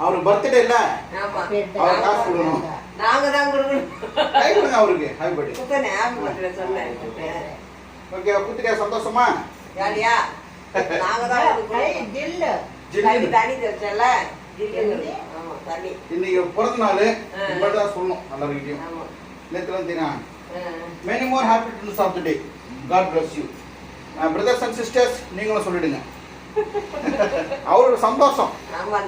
அவருக்கு பர்த்டே இல்ல, அவர் காசு கொடுக்கணும். நாங்க தான் கொடுக்கணும். கை கொடுங்க அவருக்கு. Happy birthday. குத்தனே ஹாப்பி பர்த்டே சொன்னேன். ஓகே, குத்திரியா சந்தோஷமா? யாரியா? நாங்க தான் கொடுக்கணும். ஜில்லு. தண்ணி தெச்சல. ஜில்லு. ஆமா, தண்ணி. இன்னைக்கு பிறந்த நாள் உங்கள்ட்ட தான் சொல்லணும் எல்லாருக்கிட்டையும். ஆமா. நேத்துலாம் தெரியும். Many more happy returns of the day. God bless you. Brothers and sisters, நீங்களும் சொல்லிடுங்க. அவருக்கு சந்தோஷம்.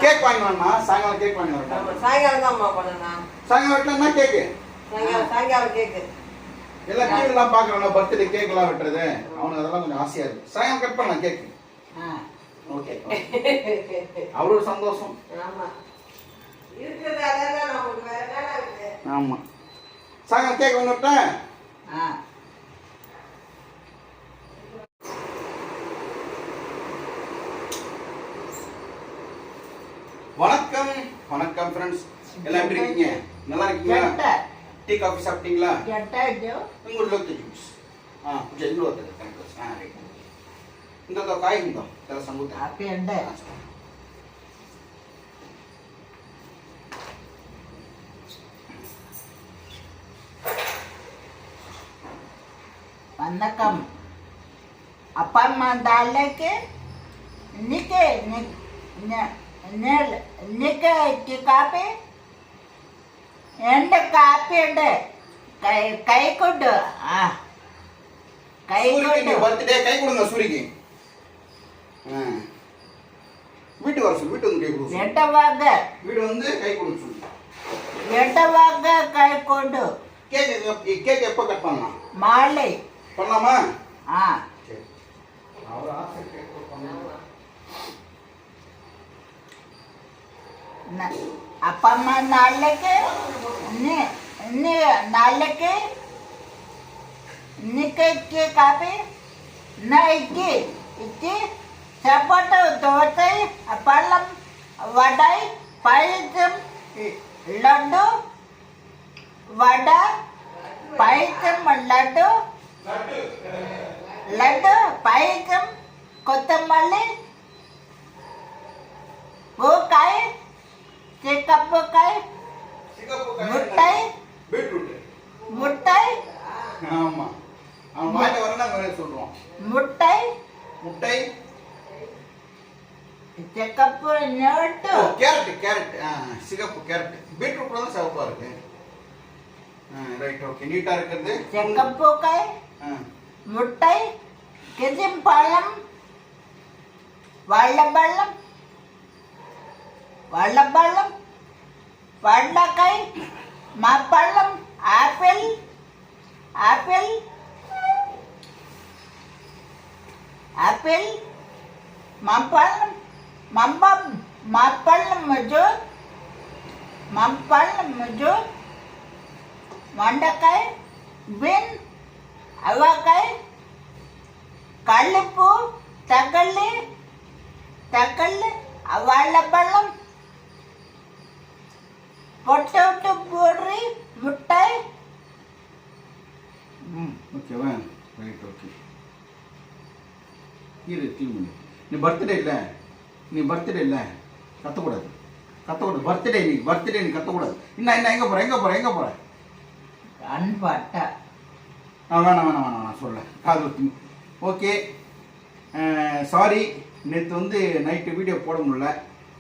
கேக் வாங்கி வரணும்னா சாயங்காலம் கேக் வாங்கி வரணும். ஆமா, சாயங்காலம் தான் அம்மா பண்ணணும். சாயங்காலம் என்ன கேக்கு? சாயங்காலம் கேக்கு. எல்லாம் டிவிலாம் பார்க்குறோம்ல, பர்த்டே கேக் எல்லாம் வெட்டுறது, அவனுக்கு அதெல்லாம் கொஞ்சம் ஆசையா இருக்கு. சாயங்காலம் கட் பண்ணலாம் கேக்கு. ஓகே. அவரோட சந்தோஷம். ஆமா. இருக்குது அதான் நமக்கு வேற என்ன இருக்கு? ஆமா. சாயங்காலம் கேக் ஒன்று விட்டேன். வணக்கம் வணக்கம் ஃப்ரெண்ட்ஸ், எல்லாம் எப்படி இருக்கீங்க? நல்லா இருக்கீங்களா? டீ காஃபி சாப்பிட்டீங்களா? உங்க லோக்கல் ஜூஸ் ஜெல்லு வந்தது கரெக்ட். இந்த காய் இந்த தெர சம்பூத் ஹாப்பி அண்ட் வணக்கம். அப்பா அம்மா தாலைக்கு நிக்கே நிக்க காப்பி எந்த காப்பி ഉണ്ട് கை கொண்டு கை கொண்டு பர்த்டே கை கொடுங்க சூரிக்கு. வீட்டு வர சொல்லு, வீட்டு வந்து கை கொடு. எட்டவாக வீடு வந்து கை கொடுங்க சொல்லு. எட்டவாக கை கொண்டு. கேக் எப்போ கட் பண்ணலாம்? மாலை பண்ணலாமா? சரி. அவர் ஆசை கேக் பண்ணலாம். அப்பா அம்மா நாளைக்கு நாளைக்கு நிக்க காப்பி இட்லி இட்லி சப்பாட்டு தோசை பழம் வடை பாயசம் லட்டு வடை பாயசம் லட்டு லட்டு பாயசம் கொத்தமல்லி பூக்காய் சிகப்புக்காய் முட்டை பீட்ரூட் முட்டை. ஆமா, அவன் வாயில வரனா வேற சொல்றோம். முட்டை முட்டை சிகப்பு நோட்டு கேரட் சிகப்பு கேரட் பீட்ரூட் தான் சிவப்பா இருக்கு. Right, okay. நீட்டா இருக்குது. சிகப்புக்காய் முட்டை கிசிம்பழம் வாழைப்பழம் வாழைப்பழம் வண்டக்காய் மாப்பழம் ஆப்பிள் ஆப்பிள் ஆப்பிள் மாப்பழம் மம்பம் மாப்பழம் மஜூர் மாப்பழம் மஜூர் வண்டக்காய் பீன் அவக்காய் கல்லுப்பூ தக்காளி வாழைப்பழம் பொட்டோட்டு பூரி முட்டை. ஓகேவா? Right, okay. இரு கிளீன் பண்ணு. நீ பர்த்டே இல்லை கத்தக்கூடாது. பர்த்டே நீ கத்தக்கூடாது. என்ன எங்கே போகிற? அன்பாட்டா வேணாம் சொல்ல காது ஊற்றி. Okay, sorry. நேற்று வந்து நைட்டு வீடியோ போட முடியல.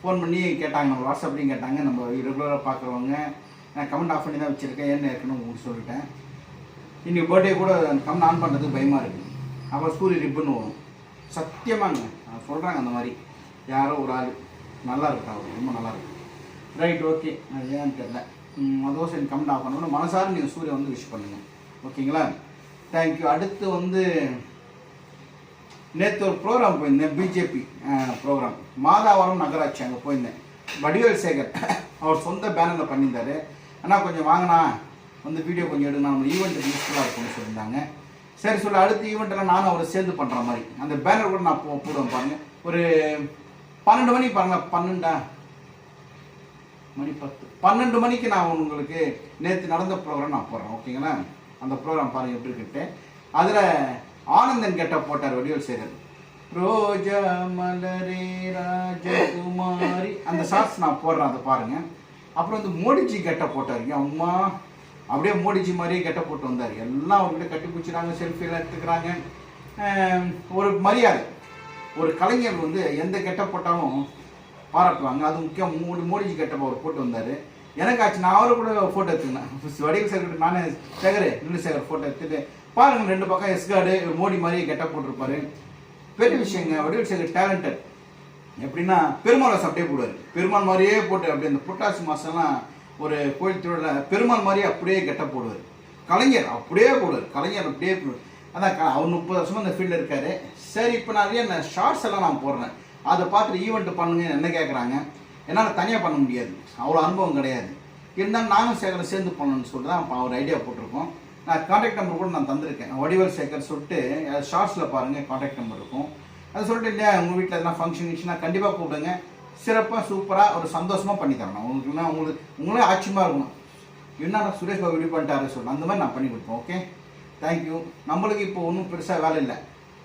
ஃபோன் பண்ணி கேட்டாங்க, நம்ம வாட்ஸ்அப்லேயும் கேட்டாங்க. நம்ம ரெகுலராக பார்க்குறவங்க நான் கமெண்ட் ஆஃப் பண்ணி தான் வச்சுருக்கேன். என்ன இருக்குன்னு உங்களுக்கு சொல்லிட்டேன். இன்றைக்கி பர்த்டே கூட கமெண்ட் ஆன் பண்ணுறதுக்கு பயமாக இருக்குது. அப்புறம் சூரிய ரிப்பன் வரும். சத்தியமாங்க சொல்கிறாங்க அந்த மாதிரி யாரோ ஒரு ஆள் நல்லா இருக்கா, அவர் ரொம்ப நல்லா இருக்கு. Right, okay. அது ஏன்னு தெரியல. அதுவும் சரி, கமெண்ட் ஆஃப் பண்ணணும். மனசார நீங்கள் சூரிய வந்து விஷ் பண்ணுங்கள். ஓகேங்களா? தேங்க்யூ. அடுத்து வந்து நேற்று ஒரு ப்ரோக்ராம் போயிருந்தேன், பிஜேபி ப்ரோக்ராம், மாதாவரம் நகராட்சி. அங்கே போயிருந்தேன். வடிவேல் சேகர் அவர் சொந்த பேனரில் பண்ணியிருந்தார். ஆனால் கொஞ்சம் வாங்கினா வந்து வீடியோ கொஞ்சம் எடுங்க, நம்ம ஈவெண்ட்டுக்கு யூஸ்ஃபுல்லாக இருக்கும்னு சொல்லியிருந்தாங்க. சரி சொல்ல, அடுத்த ஈவெண்ட்டெல்லாம் நானும் அவரை சேர்ந்து பண்ணுற மாதிரி அந்த பேனர் கூட நான் போடுவேன் பாருங்கள். ஒரு 12 மணிக்கு பாருங்கள், 12 மணிக்கு நான் உங்களுக்கு நேற்று நடந்த ப்ரோக்ராம் நான் போடுறேன். ஓகேங்களா? அந்த ப்ரோக்ராம் பாருங்கள் எப்படி இருக்குன்ட்டு. அதில் ஆனந்தன் கெட்ட போட்டார் வடிவேல் சேகர். ரோஜா மலரே ராஜகுமாரி அந்த ஷார்ட்ஸ் நான் போடுறேன், அதை பாருங்க. அப்புறம் வந்து மோடிஜி கெட்ட போட்டாருங்க, அம்மா அப்படியே மோடிஜி மாதிரியே கெட்ட போட்டு வந்தார். எல்லாம் அவர்கிட்ட கட்டி பிடிச்சிறாங்க, செல்ஃபியெல்லாம் எடுத்துக்கிறாங்க. ஒரு மரியாதை, ஒரு கலைஞர் வந்து எந்த கெட்ட போட்டாலும் பாராட்டுவாங்க. அது முக்கியம். மோடிஜி கெட்ட அவர் போட்டு வந்தார். எனக்கு ஆச்சு, நான் அவரை கூட ஃபோட்டோ எடுத்துக்கினேன். வடிவு சேகர் நானே இன்னும் சேகர் ஃபோட்டோ எடுத்துட்டு பாருங்க, 2 பக்கம் எஸ்கார்டு மோடி மாதிரியே கெட்ட போட்டிருப்பாரு. பெரிய விஷயங்க. வடிவு சேகர் டேலண்டட். எப்படின்னா பெருமாள் அப்படியே போடுவார், பெருமாள் மாதிரியே போட்டு அப்படியே அந்த புட்டாசி மாதம்லாம் ஒரு கோயில் திருவிழா பெருமாள் மாதிரியே அப்படியே கெட்ட போடுவார். கலைஞர் அப்படியே போடுவார், கலைஞர் அப்படியே போடுவார். அதான் அவர் 30 வருஷமாக இந்த ஃபீல்டில் இருக்காரு. சரி, இப்போ நிறைய ஷார்ட்ஸ் எல்லாம் நான் போடுறேன், அதை பார்த்துட்டு ஈவெண்ட் பண்ணுங்க என்ன கேட்குறாங்க. என்னால் தனியாக பண்ண முடியாது, அவ்வளோ அனுபவம் கிடையாது. இருந்தாலும் நானும் சேகரை சேர்ந்து பண்ணணும்னு சொல்லிட்டு தான் அவர் ஐடியா போட்டிருக்கோம். நான் கான்டாக்ட் நம்பர் கூட நான் தந்திருக்கேன், வடிவேல் சேகர் சொல்லிட்டு. ஷார்ட்ஸில் பாருங்கள், கான்டாக்ட் நம்பர் இருக்கும். அது சொல்லிட்டு இல்லையா, உங்கள் வீட்டில் எதனா ஃபங்க்ஷன் இருந்துச்சுன்னா கண்டிப்பாக கூப்பிடுங்க. சிறப்பாக சூப்பராக ஒரு சந்தோஷமாக பண்ணி தரணும். உங்களே ஆச்சரியமாக இருக்கணும், என்னடா சுரேஷ் பாபு இப்படி பண்ணிட்டாரு சொல்லணும், அந்த மாதிரி நான் பண்ணி கொடுப்பேன். Okay, thank you. நம்மளுக்கு இப்போ ஒன்றும் பெருசாக வேலை இல்லை.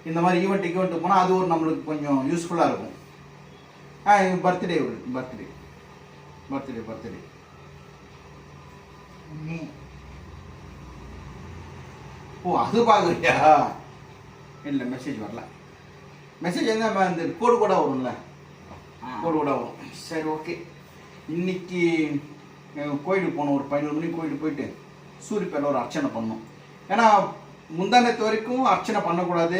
இந்த மாதிரி ஈவெண்ட்டு போனால் அது ஒரு நம்மளுக்கு கொஞ்சம் யூஸ்ஃபுல்லாக இருக்கும். பர்த்டே பர்த்டே பர்த்டே பர்த்டே ஓ, அது பார்க்குறியா? இல்லை, மெசேஜ் வரல. மெசேஜ் எங்கே இந்த கோடு கூட வரும்ல, கோடு கூட வரும். சரி, ஓகே. இன்னைக்கு கோயிலுக்கு போனோம், ஒரு 11 மணிக்கு கோயிலுக்கு போயிட்டு சூரிய பேரில் ஒரு அர்ச்சனை பண்ணோம். ஏன்னா முந்தானத்து வரைக்கும் அர்ச்சனை பண்ணக்கூடாது,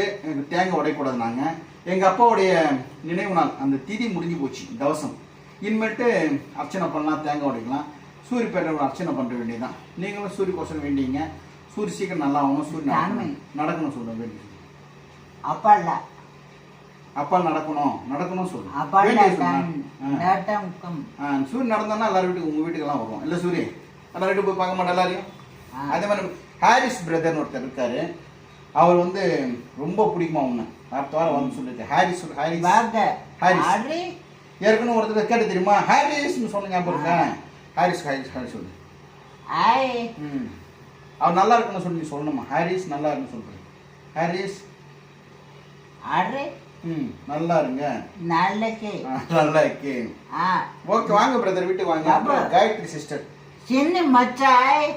தேங்காய் உடையக்கூடாது. நாங்கள் எங்கள் அப்பாவுடைய நினைவு நாள் அந்த திதி முடிஞ்சு போச்சு, தவசம். இனிமேட்டு அர்ச்சனை பண்ணலாம், தேங்காய் உடைக்கலாம். சூரிய பேரில் ஒரு அர்ச்சனை பண்ண வேண்டியதுதான். நீங்களும் சூரிய கோஷம் வேண்டிங்க, சூரிய சீக்கிரம் நல்லா ஆகணும், சூரியன் நடக்கணும் சொல்ல வேண்டிய. அப்பா நடக்கணும் சொல்லுங்க. சூரியன் நடந்தோன்னா எல்லாரும் வீட்டுக்கு, உங்க வீட்டுக்கெல்லாம் வரும் இல்லை சூரியன் எல்லாரும் வீட்டுக்கு போய் பார்க்க மாட்டேன் எல்லாரையும். அதே மாதிரி ஹாரிஸ் பிரதர்னு ஒருத்தர் இருக்காரு, அவர் வந்து ரொம்ப பிடிக்குமா ஒன்று, அடுத்த வாரம் வந்து சொல்லியிருக்கேன். ஹாரிஸ் ஏற்கனவே ஒருத்தர் கேட்டு தெரியுமா, ஹாரிஸ்ன்னு சொன்னீங்க இருக்கேன். ஹாரிஸ் சொல்லு. அவர் நல்லா இருக்குன்னு சொல்லி சொல்லணுமா, ஹாரிஸ் நல்லா இருக்குன்னு சொல்றேன். ஹாரிஸ் நல்லா இருங்க, நல்லா இருக்கு. ஓகே, வாங்க பிரதர், வீட்டுக்கு வாங்க. காயத்ரி சிஸ்டர். சின்ன மச்சாய்.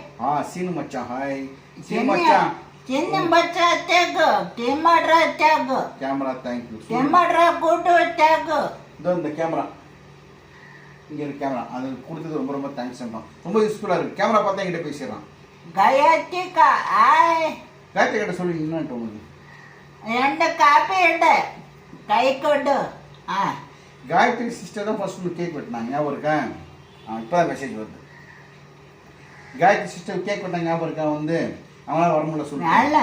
சீனு மச்சான். ஹாய் சீனு மச்சான். சின்ன மச்சான் தேகு கேமரா தேகு. Camera thank you. Camera photo தேகு. இந்த கேமரா இங்க இருக்கு, கேமரா அது கொடுத்தது ரொம்ப ரொம்ப தேங்க்ஸ் சொல்றோம். ரொம்ப யூஸ்ஃபுல்லா இருக்கு. கேமரா பார்த்தா என்கிட்ட பேசிடுறான். காயத்ரி காயத்ரி கிட்ட சொல்லி என்னன்ட்டு உங்களுக்கு 2 காப்பி எடு கை கொடு. காயத்ரி சிஸ்டர் தான் ஃபர்ஸ்ட் கேக் வெட்டினாங்க, ஞாபகம் இருக்கா? இப்போதான் மெசேஜ் வருது. காயத்ரி சிஸ்டர் கேக் வெட்டினாங்க, ஞாபகம் இருக்கா? வந்து அவங்களால வர முடியல சொல்லுங்க.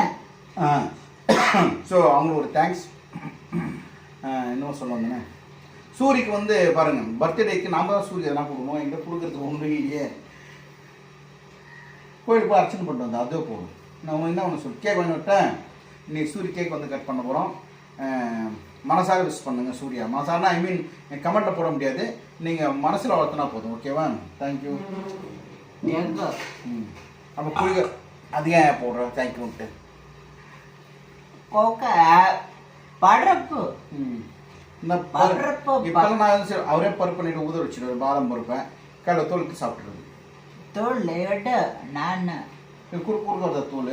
ஸோ அவங்களுக்கு ஒரு தேங்க்ஸ். இன்னும் சொல்ல வந்தேனே, சூரிக்கு வந்து பாருங்க, பர்த்டேக்கு நாம தான் சூரிய எதனா கொடுக்கணும், எங்கே கொடுக்குறதுக்கு ஒன்றும் இல்லையே. கோயிலுக்கு போய் அர்ச்சனை பண்ணிட்டு வந்தேன், அதே போதும். நான் என்ன ஒன்று சொல்லி கேக் வாங்கி விட்டேன். இன்னைக்கு சூரிய கேக் வந்து கட் பண்ண போகிறோம். மனசார விஷ் பண்ணுங்க சூர்யா. மனசாரனா ஐ மீன் கமெண்ட்டில் போட முடியாது, நீங்கள் மனசில் வளர்த்துனா போதும். ஓகேவா? தேங்க்யூ. அப்போ குளிக்க அதிகம் போடுறோம் தேங்க்யூன்ட்டு. பருப்பு இந்த பருப்பு இப்போல்லாம் நான் அவரே பருப்பு பண்ணிட்டு ஊத வச்சுருவார், பாதாம் பருப்பை கையில் தோலுக்கு சாப்பிட்றது. தோல் எடு நான் குறுக்குறத தூள்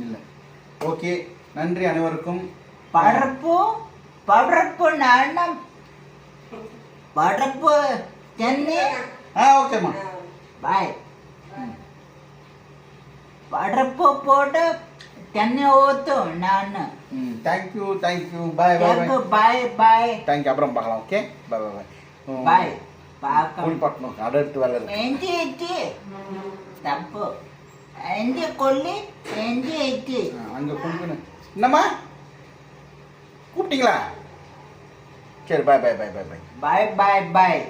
இல்லை. ஓகே, நன்றி அனைவருக்கும். பருப்பு நானும் பருப்பு தென்னை. ஓகேம்மா, பாய். பருப்பு போட்டு தென்னை ஊற்றும் நான். Thank you thank you. Bye bye bye. Thank you. அப்புறம் பார்க்கலாம். Okay, bye bye bye bye. பார்க்க குளிப்பாட்டணும், அடுத்து வேலை இருக்கு. எஞ்சி தப்பு எஞ்சி கொல்லி எஞ்சி அங்கே குளிக்கணும். என்னம்மா கூப்பிட்டீங்களா? சரி, பாய் bye bye bye bye bye bye பாய்.